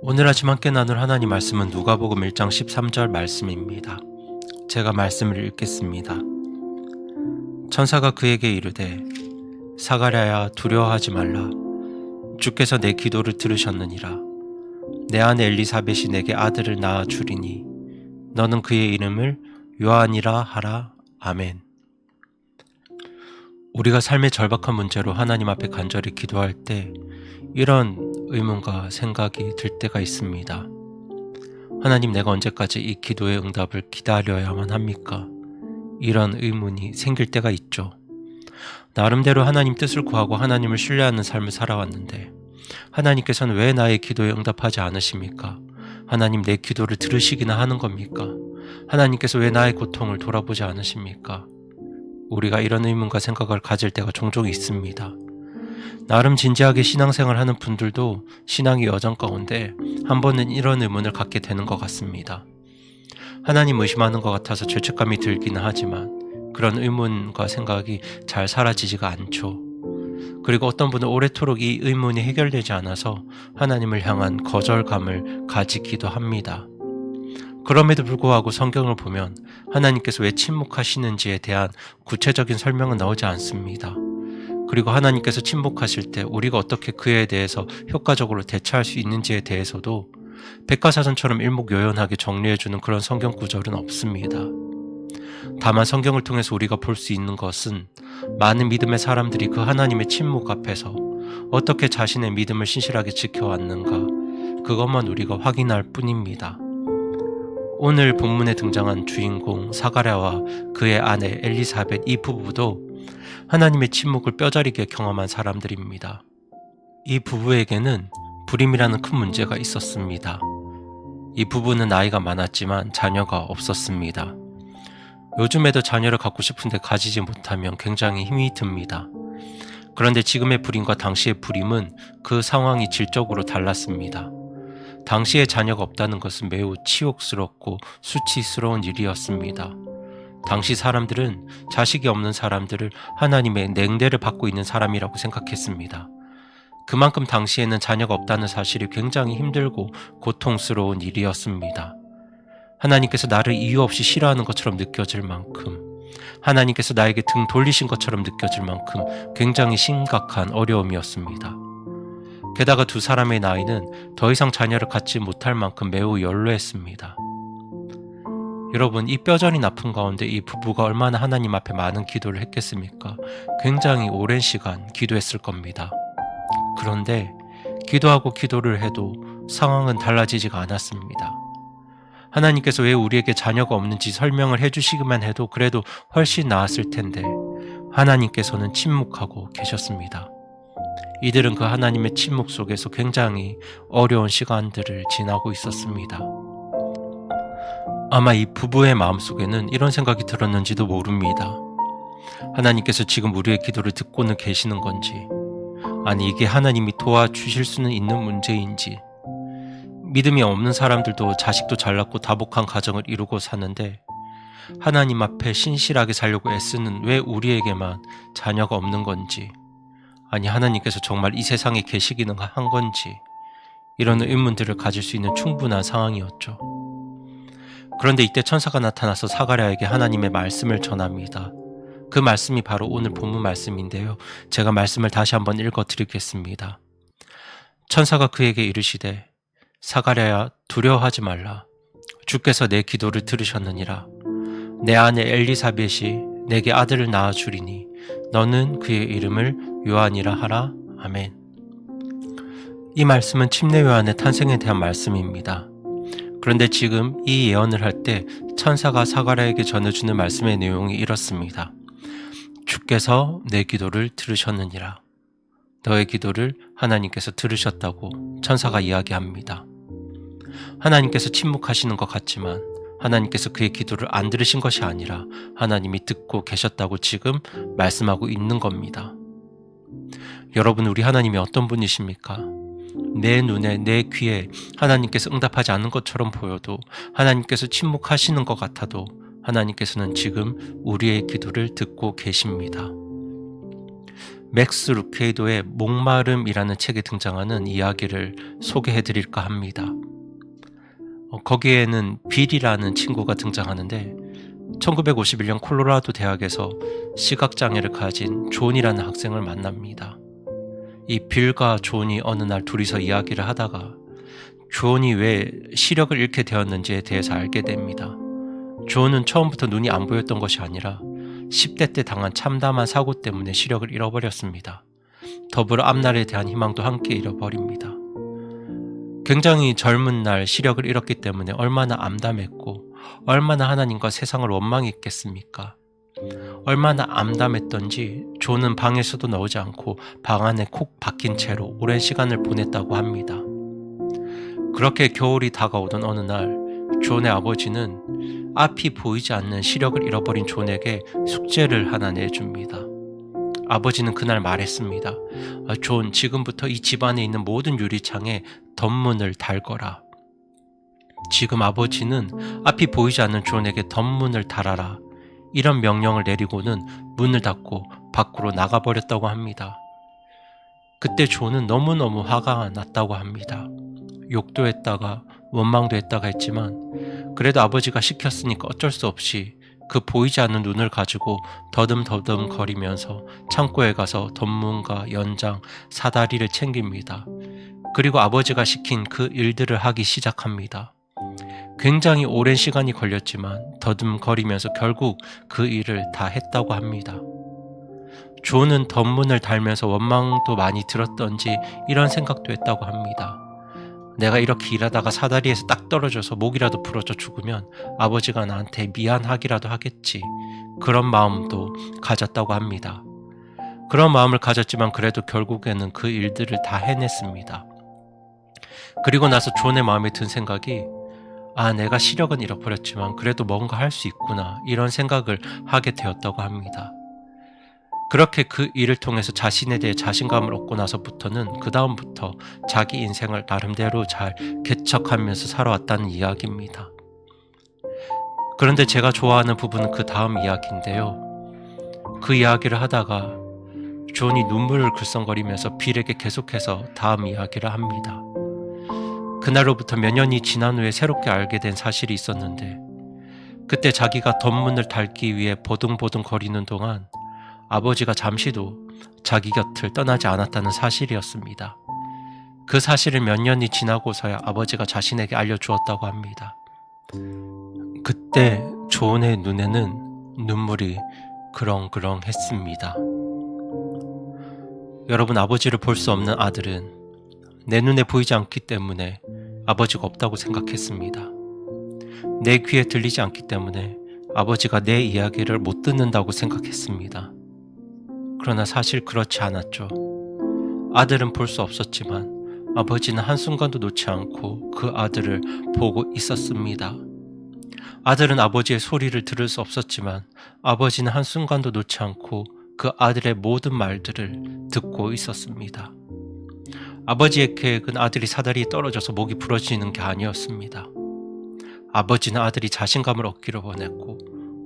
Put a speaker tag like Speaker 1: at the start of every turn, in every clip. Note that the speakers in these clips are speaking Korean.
Speaker 1: 오늘 아침 함께 나눌 하나님 말씀은 누가복음 1장 13절 말씀입니다. 제가 말씀을 읽겠습니다. 천사가 그에게 이르되 사가랴야 두려워하지 말라. 주께서 내 기도를 들으셨느니라. 내 아내 엘리사벳이 내게 아들을 낳아 주리니 너는 그의 이름을 요한이라 하라. 아멘. 우리가 삶의 절박한 문제로 하나님 앞에 간절히 기도할 때 이런 의문과 생각이 들 때가 있습니다. 하나님, 내가 언제까지 이 기도의 응답을 기다려야만 합니까? 이런 의문이 생길 때가 있죠. 나름대로 하나님 뜻을 구하고 하나님을 신뢰하는 삶을 살아왔는데 하나님께서는 왜 나의 기도에 응답하지 않으십니까? 하나님, 내 기도를 들으시기나 하는 겁니까? 하나님께서 왜 나의 고통을 돌아보지 않으십니까? 우리가 이런 의문과 생각을 가질 때가 종종 있습니다. 나름 진지하게 신앙생활 하는 분들도 신앙의 여정 가운데 한 번은 이런 의문을 갖게 되는 것 같습니다. 하나님 의심하는 것 같아서 죄책감이 들기는 하지만 그런 의문과 생각이 잘 사라지지가 않죠. 그리고 어떤 분은 오래도록 이 의문이 해결되지 않아서 하나님을 향한 거절감을 가지기도 합니다. 그럼에도 불구하고 성경을 보면 하나님께서 왜 침묵하시는지에 대한 구체적인 설명은 나오지 않습니다. 그리고 하나님께서 침묵하실 때 우리가 어떻게 그에 대해서 효과적으로 대처할 수 있는지에 대해서도 백과사전처럼 일목요연하게 정리해주는 그런 성경 구절은 없습니다. 다만 성경을 통해서 우리가 볼 수 있는 것은 많은 믿음의 사람들이 그 하나님의 침묵 앞에서 어떻게 자신의 믿음을 신실하게 지켜왔는가, 그것만 우리가 확인할 뿐입니다. 오늘 본문에 등장한 주인공 사가랴와 그의 아내 엘리사벳, 이 부부도 하나님의 침묵을 뼈저리게 경험한 사람들입니다. 이 부부에게는 불임이라는 큰 문제가 있었습니다. 이 부부는 나이가 많았지만 자녀가 없었습니다. 요즘에도 자녀를 갖고 싶은데 가지지 못하면 굉장히 힘이 듭니다. 그런데 지금의 불임과 당시의 불임은 그 상황이 질적으로 달랐습니다. 당시에 자녀가 없다는 것은 매우 치욕스럽고 수치스러운 일이었습니다. 당시 사람들은 자식이 없는 사람들을 하나님의 냉대를 받고 있는 사람이라고 생각했습니다. 그만큼 당시에는 자녀가 없다는 사실이 굉장히 힘들고 고통스러운 일이었습니다. 하나님께서 나를 이유 없이 싫어하는 것처럼 느껴질 만큼, 하나님께서 나에게 등 돌리신 것처럼 느껴질 만큼 굉장히 심각한 어려움이었습니다. 게다가 두 사람의 나이는 더 이상 자녀를 갖지 못할 만큼 매우 연로했습니다. 여러분, 이 뼈저린 아픔 가운데 이 부부가 얼마나 하나님 앞에 많은 기도를 했겠습니까? 굉장히 오랜 시간 기도했을 겁니다. 그런데 기도하고 기도를 해도 상황은 달라지지가 않았습니다. 하나님께서 왜 우리에게 자녀가 없는지 설명을 해주시기만 해도 그래도 훨씬 나았을 텐데 하나님께서는 침묵하고 계셨습니다. 이들은 그 하나님의 침묵 속에서 굉장히 어려운 시간들을 지나고 있었습니다. 아마 이 부부의 마음속에는 이런 생각이 들었는지도 모릅니다. 하나님께서 지금 우리의 기도를 듣고는 계시는 건지, 아니 이게 하나님이 도와주실 수는 있는 문제인지, 믿음이 없는 사람들도 자식도 잘 낳고 다복한 가정을 이루고 사는데 하나님 앞에 신실하게 살려고 애쓰는 왜 우리에게만 자녀가 없는 건지, 아니 하나님께서 정말 이 세상에 계시기는 한 건지, 이런 의문들을 가질 수 있는 충분한 상황이었죠. 그런데 이때 천사가 나타나서 사가랴에게 하나님의 말씀을 전합니다. 그 말씀이 바로 오늘 본문 말씀인데요. 제가 말씀을 다시 한번 읽어드리겠습니다. 천사가 그에게 이르시되 사가랴야 두려워하지 말라. 주께서 내 기도를 들으셨느니라. 내 아내 엘리사벳이 내게 아들을 낳아 주리니 너는 그의 이름을 요한이라 하라. 아멘. 이 말씀은 침례 요한의 탄생에 대한 말씀입니다. 그런데 지금 이 예언을 할 때 천사가 사가랴에게 전해주는 말씀의 내용이 이렇습니다. 주께서 내 기도를 들으셨느니라. 너의 기도를 하나님께서 들으셨다고 천사가 이야기합니다. 하나님께서 침묵하시는 것 같지만 하나님께서 그의 기도를 안 들으신 것이 아니라 하나님이 듣고 계셨다고 지금 말씀하고 있는 겁니다. 여러분, 우리 하나님이 어떤 분이십니까? 내 눈에, 내 귀에 하나님께서 응답하지 않는 것처럼 보여도, 하나님께서 침묵하시는 것 같아도 하나님께서는 지금 우리의 기도를 듣고 계십니다. 맥스 루케이도의 목마름이라는 책에 등장하는 이야기를 소개해드릴까 합니다. 거기에는 빌이라는 친구가 등장하는데 1951년 콜로라도 대학에서 시각장애를 가진 존이라는 학생을 만납니다. 이 빌과 존이 어느 날 둘이서 이야기를 하다가 존이 왜 시력을 잃게 되었는지에 대해서 알게 됩니다. 존은 처음부터 눈이 안 보였던 것이 아니라 10대 때 당한 참담한 사고 때문에 시력을 잃어버렸습니다. 더불어 앞날에 대한 희망도 함께 잃어버립니다. 굉장히 젊은 날 시력을 잃었기 때문에 얼마나 암담했고 얼마나 하나님과 세상을 원망했겠습니까? 얼마나 암담했던지 존은 방에서도 나오지 않고 방 안에 콕 박힌 채로 오랜 시간을 보냈다고 합니다. 그렇게 겨울이 다가오던 어느 날 존의 아버지는 앞이 보이지 않는 시력을 잃어버린 존에게 숙제를 하나 내줍니다. 아버지는 그날 말했습니다. 존, 지금부터 이 집안에 있는 모든 유리창에 덧문을 달거라. 지금 아버지는 앞이 보이지 않는 존에게 덧문을 달아라. 이런 명령을 내리고는 문을 닫고 밖으로 나가버렸다고 합니다. 그때 존은 너무너무 화가 났다고 합니다. 욕도 했다가 원망도 했다가 했지만 그래도 아버지가 시켰으니까 어쩔 수 없이 그 보이지 않는 눈을 가지고 더듬더듬 거리면서 창고에 가서 덧문과 연장, 사다리를 챙깁니다. 그리고 아버지가 시킨 그 일들을 하기 시작합니다. 굉장히 오랜 시간이 걸렸지만 더듬거리면서 결국 그 일을 다 했다고 합니다. 존은 덧문을 달면서 원망도 많이 들었던지 이런 생각도 했다고 합니다. 내가 이렇게 일하다가 사다리에서 딱 떨어져서 목이라도 부러져 죽으면 아버지가 나한테 미안하기라도 하겠지. 그런 마음도 가졌다고 합니다. 그런 마음을 가졌지만 그래도 결국에는 그 일들을 다 해냈습니다. 그리고 나서 존의 마음에 든 생각이 내가 시력은 잃어버렸지만 그래도 뭔가 할 수 있구나 이런 생각을 하게 되었다고 합니다. 그렇게 그 일을 통해서 자신에 대해 자신감을 얻고 나서부터는 그 다음부터 자기 인생을 나름대로 잘 개척하면서 살아왔다는 이야기입니다. 그런데 제가 좋아하는 부분은 그 다음 이야기인데요. 그 이야기를 하다가 존이 눈물을 글썽거리면서 빌에게 계속해서 다음 이야기를 합니다. 그날로부터 몇 년이 지난 후에 새롭게 알게 된 사실이 있었는데 그때 자기가 덧문을 달기 위해 보둥보둥 거리는 동안 아버지가 잠시도 자기 곁을 떠나지 않았다는 사실이었습니다. 그 사실을 몇 년이 지나고서야 아버지가 자신에게 알려주었다고 합니다. 그때 존의 눈에는 눈물이 그렁그렁했습니다. 여러분, 아버지를 볼 수 없는 아들은 내 눈에 보이지 않기 때문에 아버지가 없다고 생각했습니다. 내 귀에 들리지 않기 때문에 아버지가 내 이야기를 못 듣는다고 생각했습니다. 그러나 사실 그렇지 않았죠. 아들은 볼 수 없었지만 아버지는 한순간도 놓지 않고 그 아들을 보고 있었습니다. 아들은 아버지의 소리를 들을 수 없었지만 아버지는 한순간도 놓지 않고 그 아들의 모든 말들을 듣고 있었습니다. 아버지의 계획은 아들이 사다리에 떨어져서 목이 부러지는 게 아니었습니다. 아버지는 아들이 자신감을 얻기를 원했고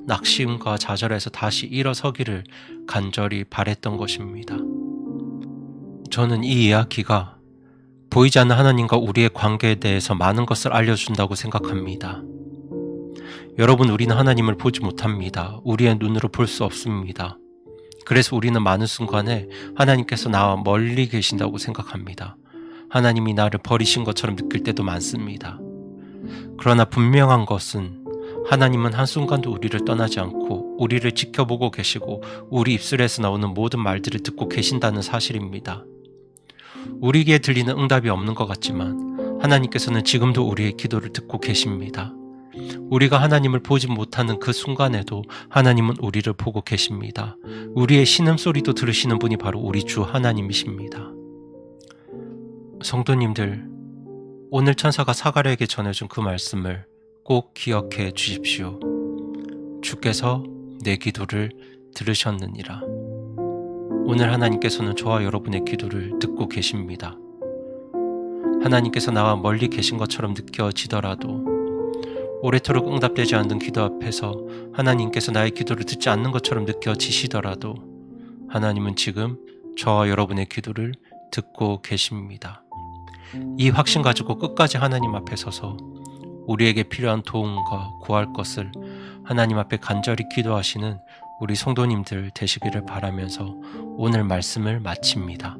Speaker 1: 낙심과 좌절에서 다시 일어서기를 간절히 바랬던 것입니다. 저는 이 이야기가 보이지 않는 하나님과 우리의 관계에 대해서 많은 것을 알려준다고 생각합니다. 여러분, 우리는 하나님을 보지 못합니다. 우리의 눈으로 볼 수 없습니다. 그래서 우리는 많은 순간에 하나님께서 나와 멀리 계신다고 생각합니다. 하나님이 나를 버리신 것처럼 느낄 때도 많습니다. 그러나 분명한 것은 하나님은 한순간도 우리를 떠나지 않고 우리를 지켜보고 계시고 우리 입술에서 나오는 모든 말들을 듣고 계신다는 사실입니다. 우리에게 들리는 응답이 없는 것 같지만 하나님께서는 지금도 우리의 기도를 듣고 계십니다. 우리가 하나님을 보지 못하는 그 순간에도 하나님은 우리를 보고 계십니다. 우리의 신음소리도 들으시는 분이 바로 우리 주 하나님이십니다. 성도님들, 오늘 천사가 사가랴에게 전해준 그 말씀을 꼭 기억해 주십시오. 주께서 내 기도를 들으셨느니라. 오늘 하나님께서는 저와 여러분의 기도를 듣고 계십니다. 하나님께서 나와 멀리 계신 것처럼 느껴지더라도 오래도록 응답되지 않는 기도 앞에서 하나님께서 나의 기도를 듣지 않는 것처럼 느껴지시더라도 하나님은 지금 저와 여러분의 기도를 듣고 계십니다. 이 확신 가지고 끝까지 하나님 앞에 서서 우리에게 필요한 도움과 구할 것을 하나님 앞에 간절히 기도하시는 우리 성도님들 되시기를 바라면서 오늘 말씀을 마칩니다.